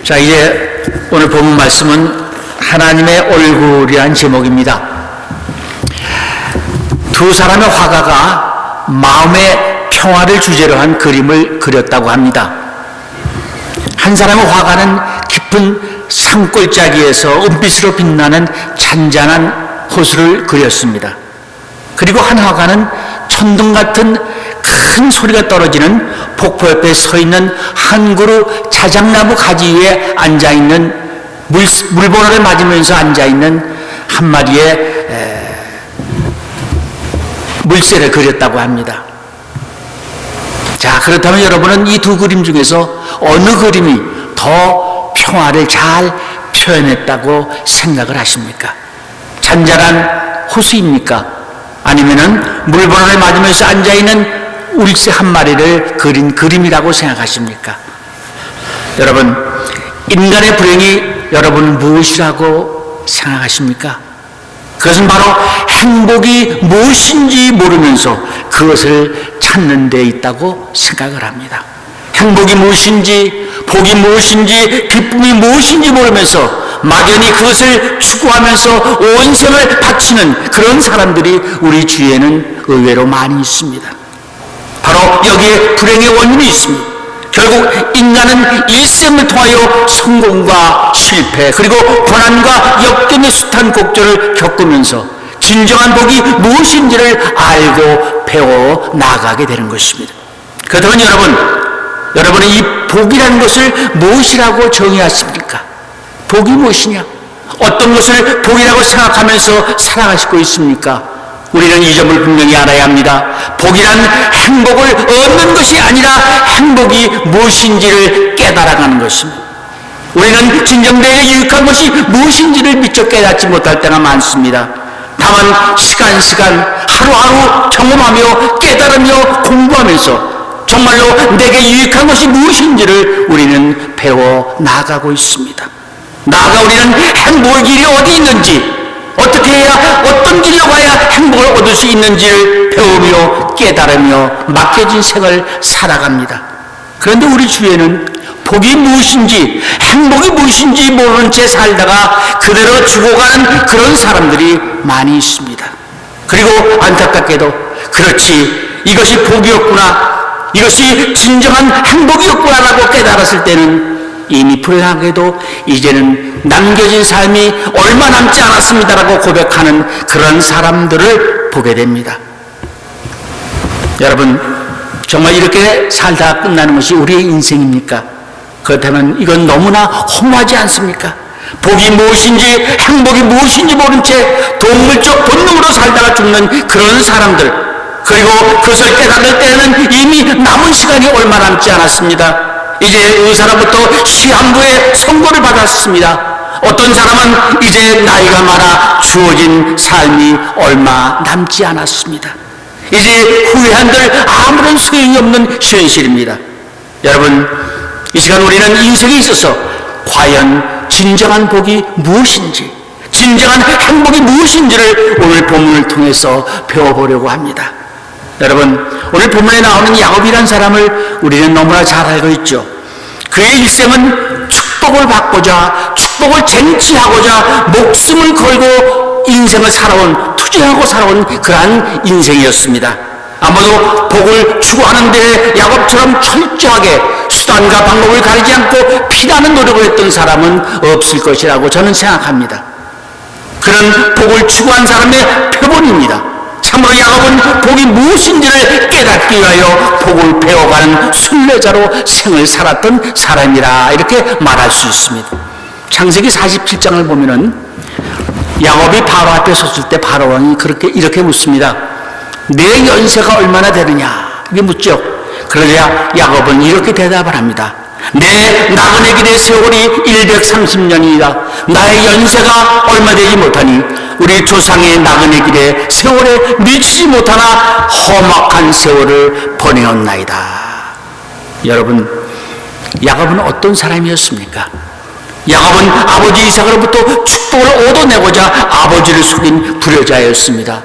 자, 이제 오늘 본문 말씀은 하나님의 얼굴이란 제목입니다. 두 사람의 화가가 마음의 평화를 주제로 한 그림을 그렸다고 합니다. 한 사람의 화가는 깊은 산골짜기에서 은빛으로 빛나는 잔잔한 호수를 그렸습니다. 그리고 한 화가는 천둥 같은 큰 소리가 떨어지는 폭포 옆에 서 있는 한 그루 자작나무 가지 위에 앉아있는 물보라를 맞으면서 앉아있는 한 마리의 물새를 그렸다고 합니다. 자, 그렇다면 여러분은 이 두 그림 중에서 어느 그림이 더 평화를 잘 표현했다고 생각을 하십니까? 잔잔한 호수입니까? 아니면은 물보라를 맞으면서 앉아있는 울새 한 마리를 그린 그림이라고 생각하십니까? 여러분, 인간의 불행이 여러분 무엇이라고 생각하십니까? 그것은 바로 행복이 무엇인지 모르면서 그것을 찾는 데 있다고 생각을 합니다. 행복이 무엇인지, 복이 무엇인지, 기쁨이 무엇인지 모르면서 막연히 그것을 추구하면서 온 생을 바치는 그런 사람들이 우리 주위에는 의외로 많이 있습니다. 바로 여기에 불행의 원인이 있습니다. 결국 인간은 일생을 통하여 성공과 실패 그리고 고난과 역경의 숱한 곡절을 겪으면서 진정한 복이 무엇인지를 알고 배워 나가게 되는 것입니다. 그렇다면 여러분은 이 복이라는 것을 무엇이라고 정의하십니까? 복이 무엇이냐? 어떤 것을 복이라고 생각하면서 살아가시고 있습니까? 우리는 이 점을 분명히 알아야 합니다. 복이란 행복을 얻는 것이 아니라 행복이 무엇인지를 깨달아가는 것입니다. 우리는 진정되게 유익한 것이 무엇인지를 미처 깨닫지 못할 때가 많습니다. 다만 시간 하루하루 경험하며 깨달으며 공부하면서 정말로 내게 유익한 것이 무엇인지를 우리는 배워 나가고 있습니다. 나아가 우리는 행복의 길이 어디 있는지, 어떻게 해야 어떤 길로 가야 행복을 얻을 수 있는지를 배우며 깨달으며 맡겨진 생을 살아갑니다. 그런데 우리 주위에는 복이 무엇인지 행복이 무엇인지 모르는 채 살다가 그대로 죽어가는 그런 사람들이 많이 있습니다. 그리고 안타깝게도 그렇지, 이것이 복이었구나, 이것이 진정한 행복이었구나라고 깨달았을 때는 이미 불행하게도 이제는 남겨진 삶이 얼마 남지 않았습니다라고 고백하는 그런 사람들을 보게 됩니다. 여러분, 정말 이렇게 살다가 끝나는 것이 우리의 인생입니까? 그렇다면 이건 너무나 허무하지 않습니까? 복이 무엇인지 행복이 무엇인지 모른 채 동물적 본능으로 살다가 죽는 그런 사람들, 그리고 그것을 깨닫을 때는 이미 남은 시간이 얼마 남지 않았습니다. 이제 의사로부터 시한부의 선고를 받았습니다. 어떤 사람은 이제 나이가 많아 주어진 삶이 얼마 남지 않았습니다. 이제 후회한들 아무런 소용이 없는 현실입니다. 여러분, 이 시간 우리는 인생에 있어서 과연 진정한 복이 무엇인지, 진정한 행복이 무엇인지를 오늘 본문을 통해서 배워보려고 합니다. 여러분, 오늘 본문에 나오는 야곱이라는 사람을 우리는 너무나 잘 알고 있죠. 그의 일생은 축복을 받고자, 축복을 쟁취하고자 목숨을 걸고 인생을 투쟁하고 살아온 그러한 인생이었습니다. 아무도 복을 추구하는 데 야곱처럼 철저하게 수단과 방법을 가리지 않고 피나는 노력을 했던 사람은 없을 것이라고 저는 생각합니다. 그런 복을 추구한 사람의 표본입니다. 참으로 야곱은 복이 무엇인지를 깨닫기 위하여 복을 배워가는 순례자로 생을 살았던 사람이라 이렇게 말할 수 있습니다. 창세기 47장을 보면은 야곱이 바로 앞에 섰을 때 바로 왕이 이렇게 묻습니다. 내 연세가 얼마나 되느냐? 이게 묻죠. 그러자 야곱은 이렇게 대답을 합니다. 내 나그네 길의 세월이 130년이다. 나의 연세가 얼마 되지 못하니 우리 조상의 나그네 길의 세월에 미치지 못하나 험악한 세월을 보내었나이다. 여러분, 야곱은 어떤 사람이었습니까? 야곱은 아버지 이삭으로부터 축복을 얻어내고자 아버지를 속인 불효자였습니다.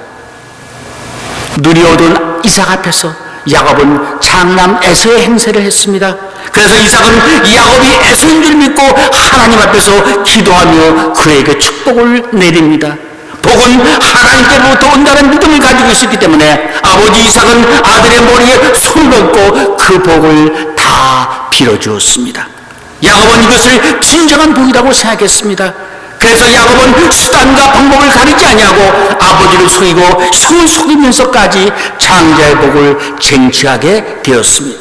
눈이 어두운 이삭 앞에서 야곱은 장남 에서의 행세를 했습니다. 그래서 이삭은 야곱이 에서인 줄 믿고 하나님 앞에서 기도하며 그에게 축복을 내립니다. 복은 하나님께로부터 온다는 믿음을 가지고 있었기 때문에 아버지 이삭은 아들의 머리에 손을 얹고 그 복을 다 빌어주었습니다. 야곱은 이것을 진정한 복이라고 생각했습니다. 그래서 야곱은 수단과 방법을 가리지 아니하고 아버지를 속이고 형을 속이면서까지 장자의 복을 쟁취하게 되었습니다.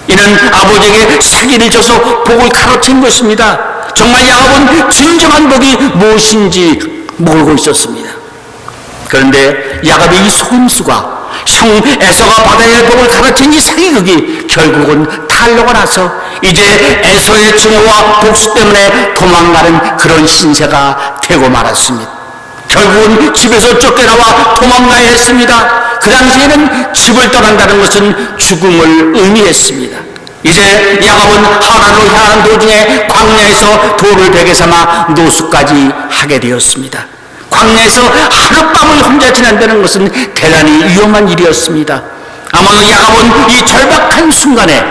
이는 아버지에게 사기를 쳐서 복을 가로챈 것입니다. 정말 야곱은 진정한 복이 무엇인지 모르고 있었습니다. 그런데 야곱의 이 속임수가 형 에서가 받아야 할 복을 가르친 이 사기극이 결국은 탄로가 나서 이제 에서의 증오와 복수 때문에 도망가는 그런 신세가 되고 말았습니다. 결국은 집에서 쫓겨나와 도망가야 했습니다. 그 당시에는 집을 떠난다는 것은 죽음을 의미했습니다. 이제 야곱은 하란으로 향하는 도중에 광야에서 돌을 베개 삼아 노숙까지 하게 되었습니다. 광야에서 하룻밤을 혼자 지낸다는 것은 대단히 위험한 일이었습니다. 아마도 야곱은 이 절박한 순간에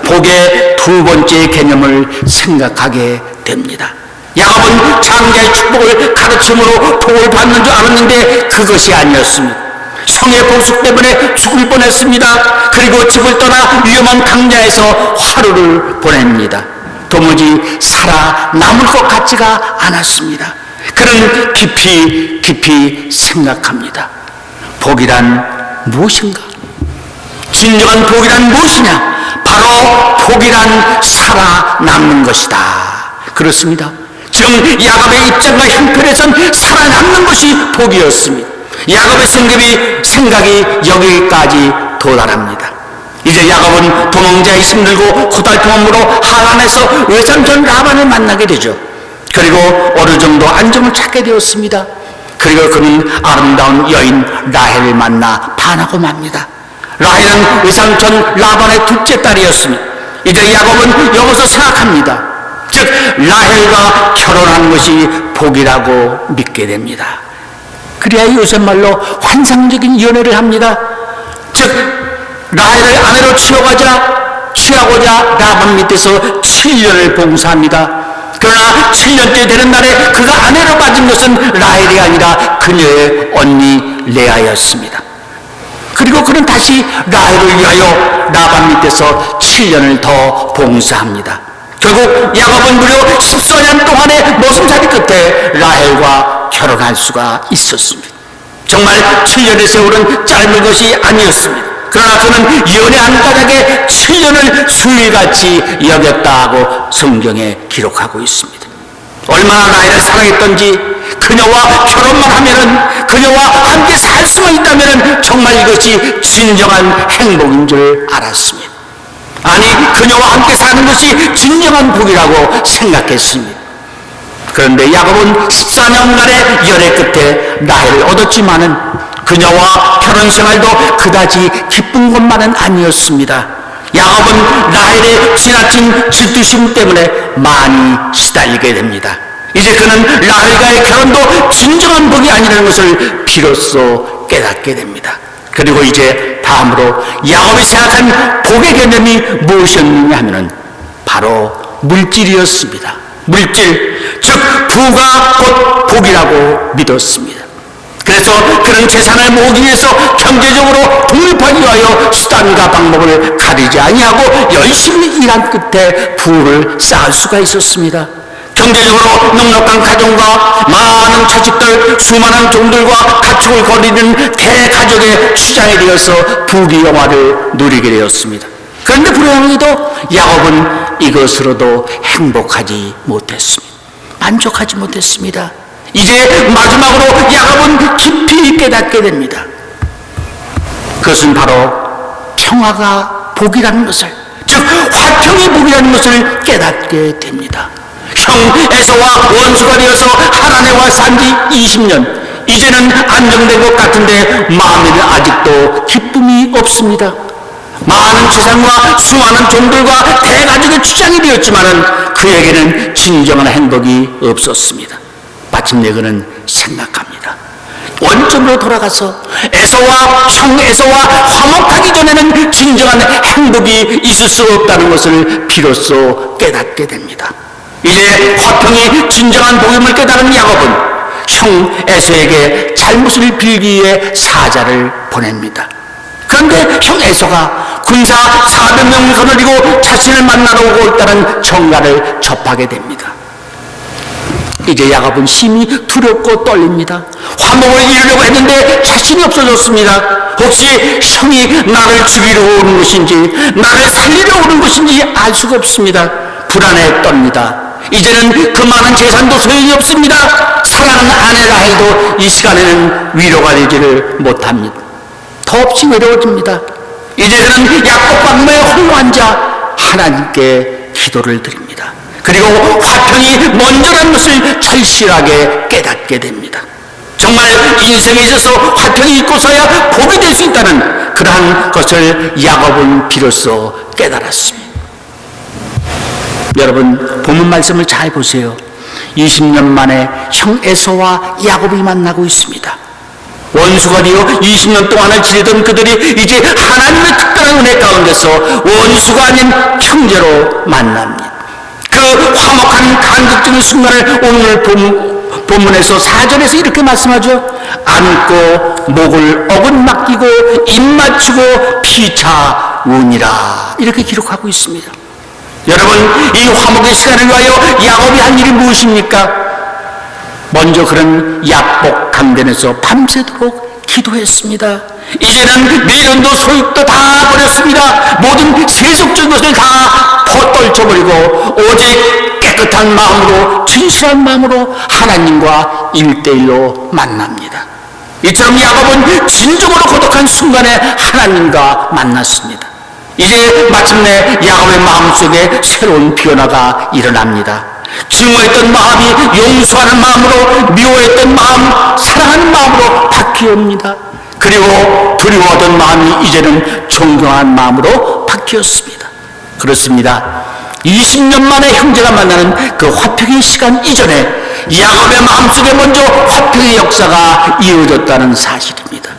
복의 두 번째 개념을 생각하게 됩니다. 야곱은 장자의 축복을 가르침으로 복을 받는 줄 알았는데 그것이 아니었습니다. 성의 보수 때문에 죽을 뻔했습니다. 그리고 집을 떠나 위험한 강야에서 하루를 보냅니다. 도무지 살아남을 것 같지가 않았습니다. 그는 깊이 생각합니다. 복이란 무엇인가? 진정한 복이란 무엇이냐? 바로 복이란 살아남는 것이다. 그렇습니다. 지금 야곱의 입장과 형편에선 살아남는 것이 복이었습니다. 야곱의 생각이 여기까지 도달합니다. 이제 야곱은 도망자의 힘들고 고달픔으로 하란에서 외삼촌 라반을 만나게 되죠. 그리고 어느 정도 안정을 찾게 되었습니다. 그리고 그는 아름다운 여인 라헬을 만나 반하고 맙니다. 라헬은 외삼촌 라반의 둘째 딸이었습니다. 이제 야곱은 여기서 생각합니다. 즉 라헬과 결혼한 것이 복이라고 믿게 됩니다. 그래야 요새 말로 환상적인 연애를 합니다. 즉 라헬을 아내로 취하고자 라반 밑에서 7년을 봉사합니다. 그러나 7년째 되는 날에 그가 아내로 빠진 것은 라헬이 아니라 그녀의 언니 레아였습니다. 그리고 그는 다시 라헬을 위하여 라반 밑에서 7년을 더 봉사합니다. 결국 야곱은 무려 14년 동안의 머슴살이 끝에 라헬과 결혼할 수가 있었습니다. 정말 7년의 세월은 짧은 것이 아니었습니다. 그러나 그는 연애한 까닭에 7년을 수일같이 여겼다고 성경에 기록하고 있습니다. 얼마나 라헬을 사랑했던지 그녀와 결혼만 하면은 그녀와 함께 살 수만 있다면은 정말 이것이 진정한 행복인 줄 알았습니다. 아니 그녀와 함께 사는 것이 진정한 복이라고 생각했습니다. 그런데 야곱은 14년간의 연애 끝에 라헬을 얻었지만은 그녀와 결혼 생활도 그다지 기쁜 것만은 아니었습니다. 야곱은 라헬의 지나친 질투심 때문에 많이 시달리게 됩니다. 이제 그는 라헬과의 결혼도 진정한 복이 아니라는 것을 비로소 깨닫게 됩니다. 그리고 이제 다음으로 야곱이 생각한 복의 개념이 무엇이었느냐 하면은 바로 물질이었습니다. 물질, 즉 부가 곧 복이라고 믿었습니다. 그래서 그는 재산을 모으기 위해서 경제적으로 독립하기 위하여 수단과 방법을 가리지 아니하고 열심히 일한 끝에 부를 쌓을 수가 있었습니다. 경제적으로 넉넉한 가정과 많은 처직들, 수많은 종들과 가축을 거느리는 대가족의 주장이 되어서 부귀 영화를 누리게 되었습니다. 그런데 불행하게도 야곱은 이것으로도 행복하지 못했습니다. 만족하지 못했습니다. 이제 마지막으로 야곱은 깊이 깨닫게 됩니다. 그것은 바로 평화가 복이라는 것을, 즉 화평이 복이라는 것을 깨닫게 됩니다. 형 에서와 원수가 되어서 하란에 와 산지 20년, 이제는 안정된 것 같은데 마음에는 아직도 기쁨이 없습니다. 많은 재산과 수많은 종들과 대가족의 주장이 되었지만은 그에게는 진정한 행복이 없었습니다. 마침내 그는 생각합니다. 원점으로 돌아가서 형 에서와 화목하기 전에는 진정한 행복이 있을 수 없다는 것을 비로소 깨닫게 됩니다. 이제 화평이 진정한 복임을 깨달은 야곱은 형 에서에게 잘못을 빌기 위해 사자를 보냅니다. 그런데 형 에서가 군사 400명을 거느리고 자신을 만나러 오고 있다는 정가를 접하게 됩니다. 이제 야곱은 심히 두렵고 떨립니다. 화목을 이루려고 했는데 자신이 없어졌습니다. 혹시 형이 나를 죽이러 오는 것인지 나를 살리러 오는 것인지 알 수가 없습니다. 불안에 떱니다. 이제는 그 많은 재산도 소용이 없습니다. 사랑하는 아내라 해도 이 시간에는 위로가 되지를 못합니다. 더없이 외로워집니다. 이제 그는 약복강모에 홀로 앉아 하나님께 기도를 드립니다. 그리고 화평이 먼저라는 것을 절실하게 깨닫게 됩니다. 정말 인생에 있어서 화평이 있고서야 복이 될 수 있다는 그러한 것을 야곱은 비로소 깨달았습니다. 여러분, 본문 말씀을 잘 보세요. 20년 만에 형 에서와 야곱이 만나고 있습니다. 원수가 되어 20년 동안을 지내던 그들이 이제 하나님의 특별한 은혜 가운데서 원수가 아닌 형제로 만납니다. 그 화목한 간극적인 순간을 오늘 본문에서 4절에서 이렇게 말씀하죠. 안고 목을 어긋 맡기고 입 맞추고 피차 우니라, 이렇게 기록하고 있습니다. 여러분, 이 화목의 시간을 위하여 야곱이 한 일이 무엇입니까? 먼저 그는 약복 강변에서 밤새도록 기도했습니다. 이제는 미련도 소욕도 다 버렸습니다. 모든 세속적인 것을 다 떨쳐버리고 오직 깨끗한 마음으로, 진실한 마음으로 하나님과 1대1로 만납니다. 이처럼 야곱은 진정으로 고독한 순간에 하나님과 만났습니다. 이제 마침내 야곱의 마음속에 새로운 변화가 일어납니다. 증오했던 마음이 용서하는 마음으로, 미워했던 마음 사랑하는 마음으로 바뀌옵니다. 그리고 두려워하던 마음이 이제는 존경한 마음으로 바뀌었습니다. 그렇습니다. 20년 만에 형제가 만나는 그 화평의 시간 이전에 야곱의 마음속에 먼저 화평의 역사가 이어졌다는 사실입니다.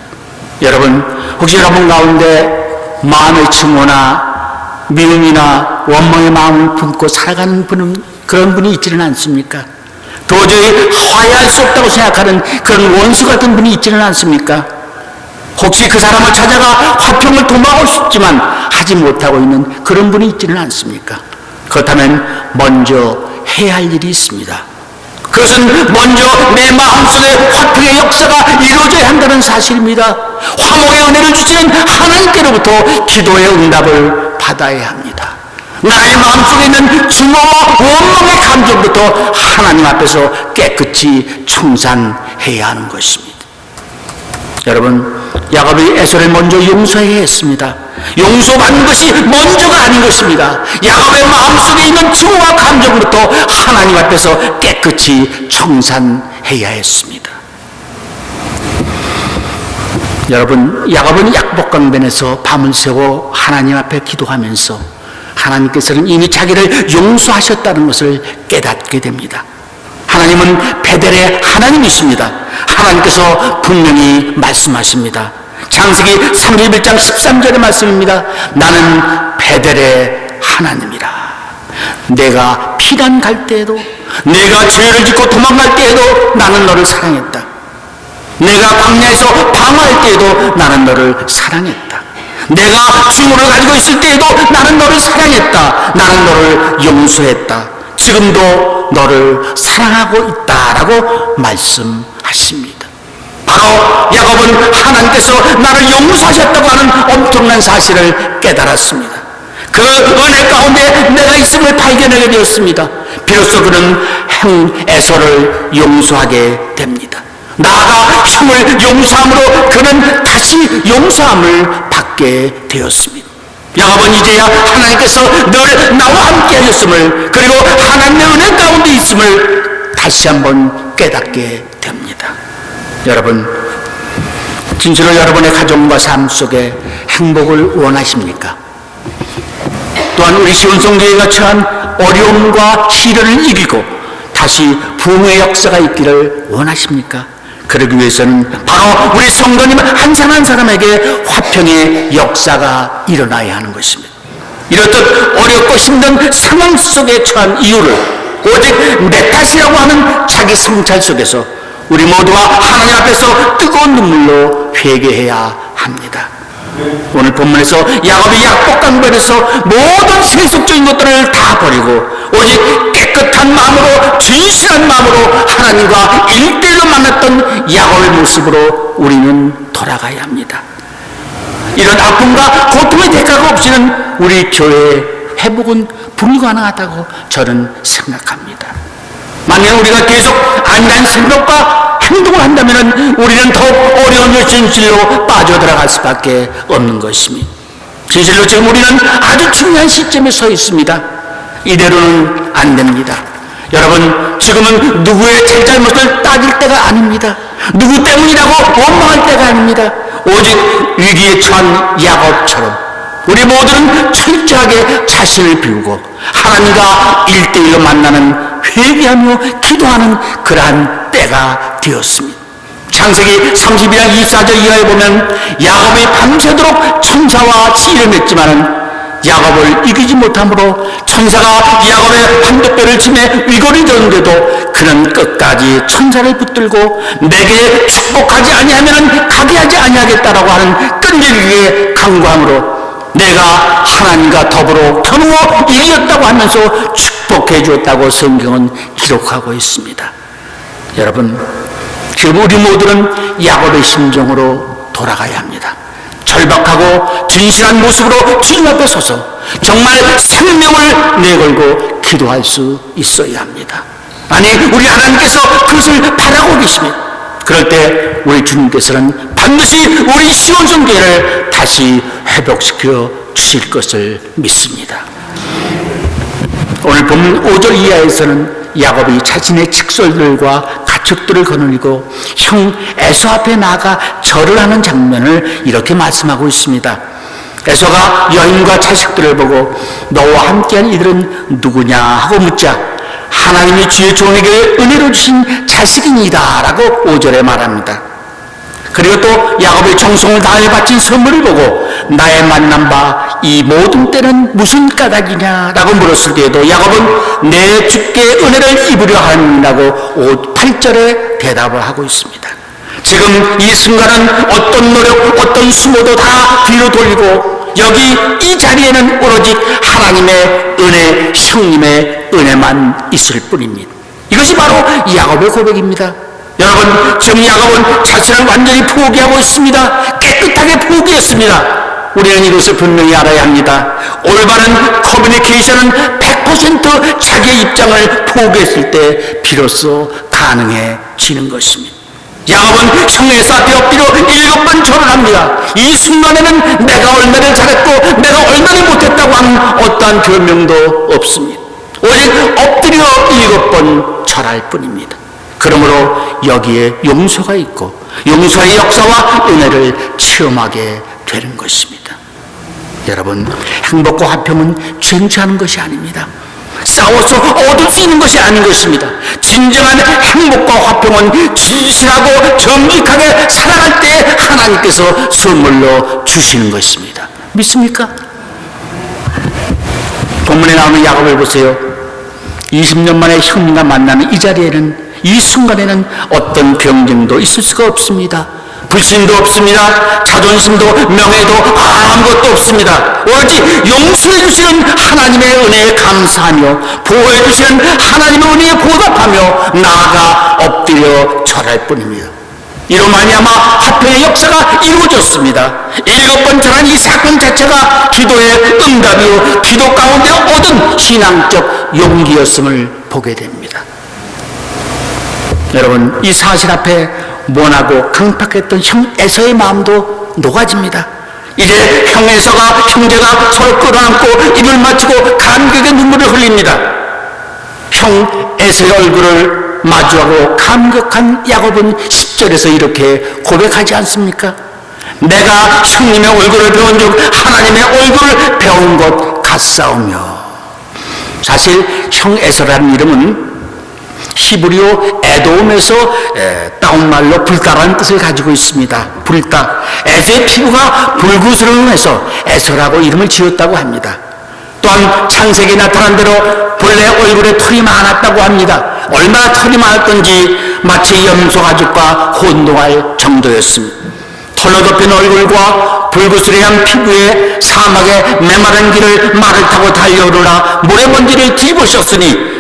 여러분, 혹시 여러분 가운데 마음의 증오나 미움이나 원망의 마음을 품고 살아가는 그런 분이 있지는 않습니까? 도저히 화해할 수 없다고 생각하는 그런 원수 같은 분이 있지는 않습니까? 혹시 그 사람을 찾아가 화평을 도모하고 싶지만 하지 못하고 있는 그런 분이 있지는 않습니까? 그렇다면 먼저 해야 할 일이 있습니다. 그것은 먼저 내 마음속에 화평의 역사가 이루어져야 한다는 사실입니다. 화목의 은혜를 주시는 하나님께로부터 기도의 응답을 받아야 합니다. 나의 마음속에 있는 증오와 원망의 감정부터 하나님 앞에서 깨끗이 청산해야 하는 것입니다. 여러분, 야곱이 에서를 먼저 용서해야 했습니다. 용서받는 것이 먼저가 아닌 것입니다. 야곱의 마음속에 있는 증오와 감정부터 하나님 앞에서 깨끗이 청산해야 했습니다. 여러분, 야곱은 약복강변에서 밤을 새고 하나님 앞에 기도하면서 하나님께서는 이미 자기를 용서하셨다는 것을 깨닫게 됩니다. 하나님은 베델의 하나님이십니다. 하나님께서 분명히 말씀하십니다. 창세기 31장 13절의 말씀입니다. 나는 베델의 하나님이라. 내가 피난 갈 때에도, 내가 죄를 짓고 도망갈 때에도 나는 너를 사랑했다. 내가 광야에서 방황할 때에도 나는 너를 사랑했다. 내가 증오를 가지고 있을 때에도 나는 너를 사랑했다. 나는 너를 용서했다. 지금도 너를 사랑하고 있다라고 말씀하십니다. 바로 야곱은 하나님께서 나를 용서하셨다고 하는 엄청난 사실을 깨달았습니다. 그 은혜 가운데 내가 있음을 발견하게 되었습니다. 비로소 그는 형 에서를 용서하게 됩니다. 나아가 형을 용서함으로 그는 다시 용서함을 받게 되었습니다. 야곱은 이제야 하나님께서 늘 나와 함께 하셨음을, 그리고 하나님의 은혜 가운데 있음을 다시 한번 깨닫게 됩니다. 여러분, 진실로 여러분의 가정과 삶 속에 행복을 원하십니까? 또한 우리 시온성교회가 처한 어려움과 시련을 이기고 다시 부흥의 역사가 있기를 원하십니까? 그러기 위해서는 바로 우리 성도님 한 사람 한 사람에게 화평의 역사가 일어나야 하는 것입니다. 이렇듯 어렵고 힘든 상황 속에 처한 이유를 오직 내 탓이라고 하는 자기 성찰 속에서 우리 모두가 하나님 앞에서 뜨거운 눈물로 회개해야 합니다. 오늘 본문에서 야곱이 약복강변에서 모든 세속적인 것들을 다 버리고 오직 깨끗한 마음으로 진실한 마음으로 하나님과 일대일로 만났던 야곱의 모습으로 우리는 돌아가야 합니다. 이런 아픔과 고통의 대가가 없이는 우리 교회의 회복은 불가능하다고 저는 생각합니다. 만약 우리가 계속 안일한 생각과 행동을 한다면 우리는 더욱 어려운 진실로 빠져들어갈 수밖에 없는 것입니다. 진실로 지금 우리는 아주 중요한 시점에 서 있습니다. 이대로는 안 됩니다. 여러분, 지금은 누구의 잘잘못을 따질 때가 아닙니다. 누구 때문이라고 원망할 때가 아닙니다. 오직 위기에 처한 야곱처럼 우리 모두는 철저하게 자신을 비우고 하나님과 일대일로 만나는 회개하며 기도하는 그러한 때가 되었습니다. 창세기 32장 24절 이하에 보면 야곱이 밤새도록 천사와 시를 맺지만은 야곱을 이기지 못함으로 천사가 야곱의 한도뼈를 치매 위골이 되는데도 그는 끝까지 천사를 붙들고 내게 축복하지 아니하면 가게 하지 아니하겠다라고 하는 끈질기게 강구함으로 내가 하나님과 더불어 겨누어 이겼다고 하면서 축복해 주었다고 성경은 기록하고 있습니다. 여러분, 지금 우리 모두는 야곱의 심정으로 돌아가야 합니다. 절박하고 진실한 모습으로 주님 앞에 서서 정말 생명을 내걸고 기도할 수 있어야 합니다. 아니, 우리 하나님께서 그것을 바라고 계십니다. 그럴 때 우리 주님께서는 반드시 우리 시온성교회를 다시 회복시켜 주실 것을 믿습니다. 오늘 본문 5절 이하에서는 야곱이 자신의 칙솔들과 가축들을 거느리고 형 에서 앞에 나아가 절을 하는 장면을 이렇게 말씀하고 있습니다. 에서가 여인과 자식들을 보고 너와 함께한 이들은 누구냐 하고 묻자 하나님이 주의 종에게 은혜로 주신 자식이니이다 라고 5절에 말합니다. 그리고 또 야곱의 정성을 다해 바친 선물을 보고 나의 만난 바 이 모든 때는 무슨 까닭이냐 라고 물었을 때에도 야곱은 내 주께 은혜를 입으려 함이라고 8절에 대답을 하고 있습니다. 지금 이 순간은 어떤 노력, 어떤 수모도 다 뒤로 돌리고 여기 이 자리에는 오로지 하나님의 은혜, 형님의 은혜만 있을 뿐입니다. 이것이 바로 야곱의 고백입니다. 여러분, 지금 야곱은 자신을 완전히 포기하고 있습니다. 깨끗하게 포기했습니다. 우리는 이것을 분명히 알아야 합니다. 올바른 커뮤니케이션은 100% 자기의 입장을 포기했을 때 비로소 가능해지는 것입니다. 야곱은 형 에서 앞에 엎드려 7번 절을 합니다. 이 순간에는 내가 얼마나 잘했고 내가 얼마나 못했다고 하는 어떠한 변명도 없습니다. 오직 엎드려 7번 절할 뿐입니다. 그러므로 여기에 용서가 있고 용서의 역사와 은혜를 체험하게 되는 것입니다. 여러분, 행복과 화평은 쟁취하는 것이 아닙니다. 싸워서 얻을 수 있는 것이 아닌 것입니다. 진정한 행복과 화평은 진실하고 정직하게 살아갈 때 하나님께서 선물로 주시는 것입니다. 믿습니까? 본문에 나오는 야곱을 보세요. 20년 만에 형님과 만나는 이 자리에는 이 순간에는 어떤 경쟁도 있을 수가 없습니다. 불신도 없습니다. 자존심도 명예도 아무것도 없습니다. 오로지 용서해 주시는 하나님의 은혜에 감사하며 보호해 주시는 하나님의 은혜에 보답하며 나아가 엎드려 절할 뿐입니다. 이로 말미암아 화평의 역사가 이루어졌습니다. 7번 절한 이 사건 자체가 기도의 응답이요 기도 가운데 얻은 신앙적 용기였음을 보게 됩니다. 여러분, 이 사실 앞에 모나고 강팍했던 형 에서의 마음도 녹아집니다. 이제 형 에서가 형제가 서로 끌어안고 입을 맞추고 감격의 눈물을 흘립니다. 형 에서의 얼굴을 마주하고 감격한 야곱은 10절에서 이렇게 고백하지 않습니까? 내가 형님의 얼굴을 배운 즉 하나님의 얼굴을 배운 것 같사오며. 사실 형 에서라는 이름은 히브리어 에돔에서 다운말로 불다라는 뜻을 가지고 있습니다. 불다. 에서의 피부가 불구스러움해서 에서라고 이름을 지었다고 합니다. 또한 창세기에 나타난 대로 본래 얼굴에 털이 많았다고 합니다. 얼마나 털이 많았던지 마치 염소 가죽과 혼동할 정도였습니다. 털로 덮인 얼굴과 불구스레한 피부에 사막의 메마른 길을 말을 타고 달려오르나 모래먼지를 뒤보셨으니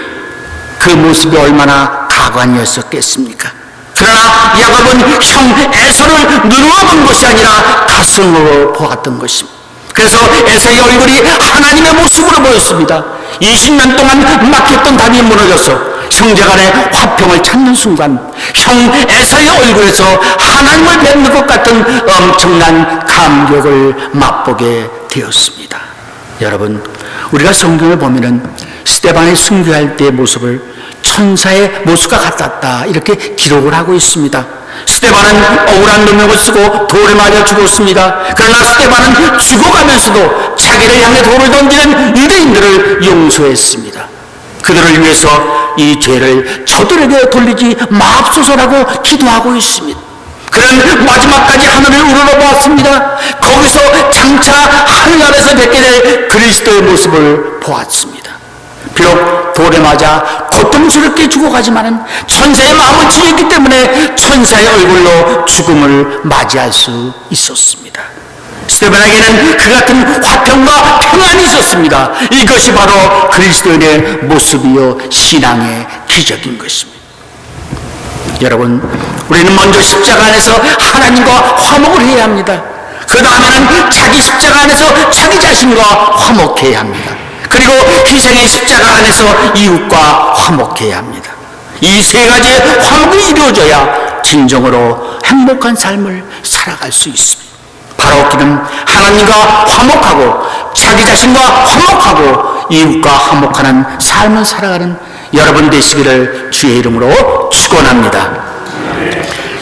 그 모습이 얼마나 가관이었었겠습니까? 그러나 야곱은 형 에서를 눈으로 본 것이 아니라 가슴으로 보았던 것입니다. 그래서 에서의 얼굴이 하나님의 모습으로 보였습니다. 20년 동안 막혔던 담이 무너져서 형제간의 화평을 찾는 순간 형 에서의 얼굴에서 하나님을 뵙는 것 같은 엄청난 감격을 맛보게 되었습니다. 여러분, 우리가 성경을 보면은 스데반이 순교할 때의 모습을 천사의 모습과 같았다 이렇게 기록을 하고 있습니다. 스데반은 억울한 누명을 쓰고 돌에 맞아 죽었습니다. 그러나 스데반은 죽어가면서도 자기를 향해 돌을 던지는 유대인들을 용서했습니다. 그들을 위해서 이 죄를 저들에게 돌리지 마옵소서라고 기도하고 있습니다. 그는 마지막까지 하늘을 우러러보았습니다. 거기서 장차 하늘나라에서 뵙게 될 그리스도의 모습을 보았습니다. 비록 돌에 맞아 고통스럽게 죽어가지만은 천사의 마음을 지녔기 때문에 천사의 얼굴로 죽음을 맞이할 수 있었습니다. 스데반에게는 그 같은 화평과 평안이 있었습니다. 이것이 바로 그리스도인의 모습이요 신앙의 기적인 것입니다. 여러분, 우리는 먼저 십자가 안에서 하나님과 화목을 해야 합니다. 그 다음에는 자기 십자가 안에서 자기 자신과 화목해야 합니다. 그리고 희생의 십자가 안에서 이웃과 화목해야 합니다. 이 세 가지의 화목이 이루어져야 진정으로 행복한 삶을 살아갈 수 있습니다. 바로 그는 하나님과 화목하고 자기 자신과 화목하고 이웃과 화목하는 삶을 살아가는 여러분 되시기를 주의 이름으로 축원합니다.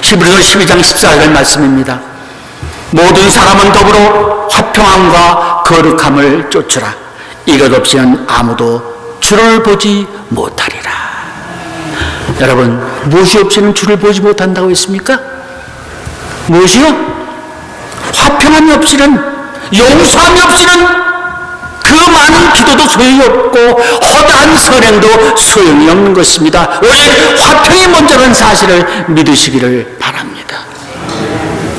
히브리서 12장 14절 말씀입니다. 모든 사람은 더불어 화평함과 거룩함을 쫓으라. 이것 없이는 아무도 주를 보지 못하리라. 여러분, 무엇이 없이는 주를 보지 못한다고 했습니까? 무엇이요? 화평함이 없이는, 용서함이 없이는 그 많은 기도도 소용이 없고 허다한 선행도 소용이 없는 것입니다. 오직 화평이 먼저라는 사실을 믿으시기를 바랍니다.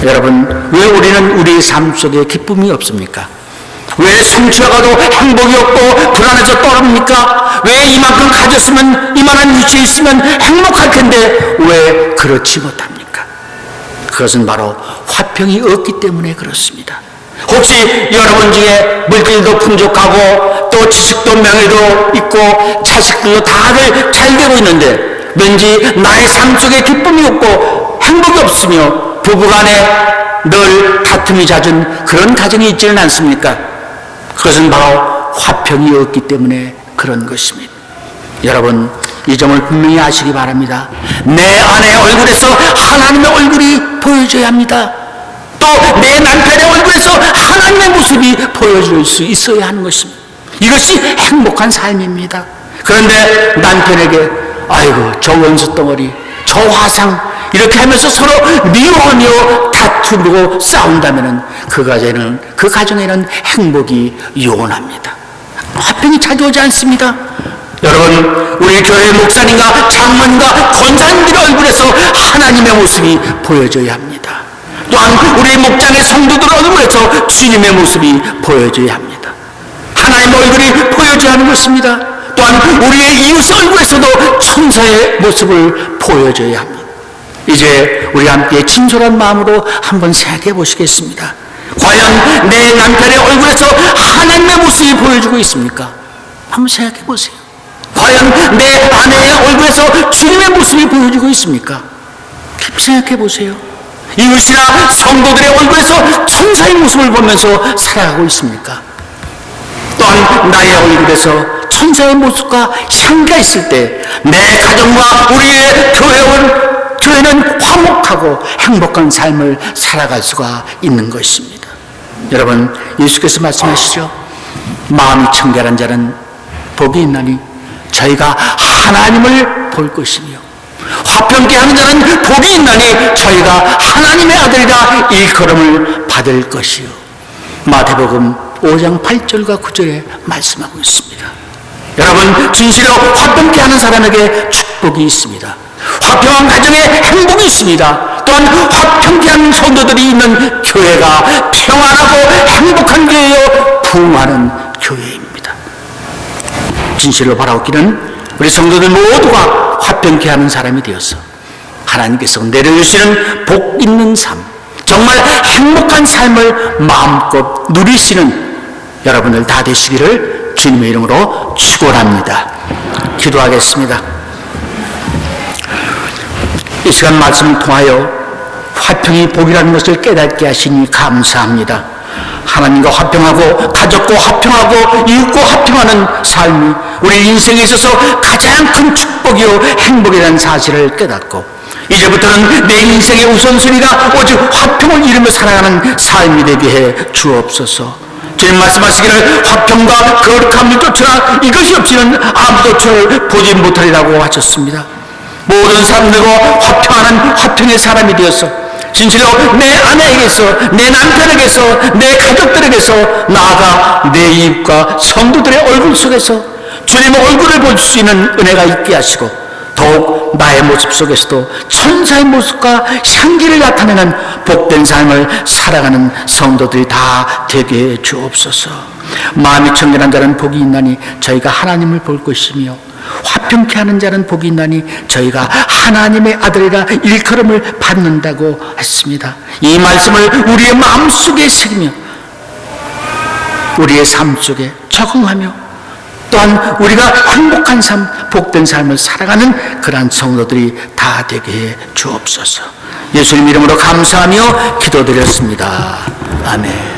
여러분, 왜 우리는 우리의 삶 속에 기쁨이 없습니까? 왜 성취하고도 행복이 없고 불안해서 떨어집니까? 왜 이만큼 가졌으면, 이만한 위치에 있으면 행복할 텐데 왜 그렇지 못합니까? 그것은 바로 화평이 없기 때문에 그렇습니다. 혹시 여러분 중에 물질도 풍족하고 또 지식도 명예도 있고 자식들도 다들 잘 되고 있는데 왠지 나의 삶 속에 기쁨이 없고 행복이 없으며 부부간에 늘 다툼이 잦은 그런 가정이 있지는 않습니까? 그것은 바로 화평이 없기 때문에 그런 것입니다. 여러분, 이 점을 분명히 아시기 바랍니다. 내 아내의 얼굴에서 하나님의 얼굴이 보여져야 합니다. 또 내 남편의 얼굴에서 하나님의 모습이 보여질 수 있어야 하는 것입니다. 이것이 행복한 삶입니다. 그런데 남편에게 아이고 저 원수 덩어리, 저 화상 이렇게 하면서 서로 미워하며 다투고 싸운다면 그 가정에는 행복이 요원합니다. 화평이 찾아오지 않습니다. 여러분, 우리 교회 목사님과 장로님과 권사님들의 얼굴에서 하나님의 모습이 보여져야 합니다. 또한 우리 목장의 성도들 얼굴에서 주님의 모습이 보여져야 합니다. 하나님의 얼굴이 보여져야 하는 것입니다. 또한 우리의 이웃 얼굴에서도 천사의 모습을 보여줘야 합니다. 이제 우리 함께 진솔한 마음으로 한번 생각해 보시겠습니다. 과연 내 남편의 얼굴에서 하나님의 모습이 보여주고 있습니까? 한번 생각해 보세요. 과연 내 아내의 얼굴에서 주님의 모습이 보여주고 있습니까? 깊이 생각해 보세요. 이웃이나 성도들의 얼굴에서 천사의 모습을 보면서 살아가고 있습니까? 또한 나의 얼굴에서 천사의 모습과 향기가 있을 때 내 가정과 우리의 교회는 화목하고 행복한 삶을 살아갈 수가 있는 것입니다. 여러분, 예수께서 말씀하시죠. 마음이 청결한 자는 복이 있나니 저희가 하나님을 볼 것이며 화평케 하는 자는 복이 있나니 저희가 하나님의 아들이라 일컬음을 받을 것이요. 마태복음 5장 8절과 9절에 말씀하고 있습니다. 여러분, 진실로 화평케 하는 사람에게 축복이 있습니다. 화평한 가정에 행복이 있습니다. 또한 화평케 하는 성도들이 있는 교회가 평안하고 행복한 교회요 부흥하는 교회입니다. 진실로 바라옵기는 우리 성도들 모두가 화평케 하는 사람이 되어서 하나님께서 내려주시는 복 있는 삶, 정말 행복한 삶을 마음껏 누리시는 여러분들 다 되시기를 주님의 이름으로 축원합니다. 기도하겠습니다. 이 시간 말씀을 통하여 화평이 복이라는 것을 깨닫게 하시니 감사합니다. 하나님과 화평하고 가족과 화평하고 이웃과 화평하는 삶이 우리 인생에 있어서 가장 큰 축복이요 행복이라는 사실을 깨닫고 이제부터는 내 인생의 우선순위가 오직 화평을 이루며 살아가는 삶이 되게 해 주옵소서. 주님 말씀하시기를 화평과 거룩함을 쫓으라 이것이 없이는 아무도 저를 보지 못하리라고 하셨습니다. 모든 사람들과 화평하는 화평의 사람이 되어서 진실로 내 아내에게서 내 남편에게서 내 가족들에게서 나아가 내 이웃과 성도들의 얼굴 속에서 주님의 얼굴을 볼 수 있는 은혜가 있게 하시고 더욱 나의 모습 속에서도 천사의 모습과 향기를 나타내는 복된 삶을 살아가는 성도들이 다 되게 해 주옵소서. 마음이 청결한 자는 복이 있나니 저희가 하나님을 볼 것이며 화평케 하는 자는 복이 있나니 저희가 하나님의 아들이라 일컬음을 받는다고 했습니다. 이 말씀을 우리의 마음속에 새기며 우리의 삶 속에 적응하며 또한 우리가 행복한 삶, 복된 삶을 살아가는 그러한 성도들이 다 되게 해 주옵소서. 예수님 이름으로 감사하며 기도드렸습니다. 아멘.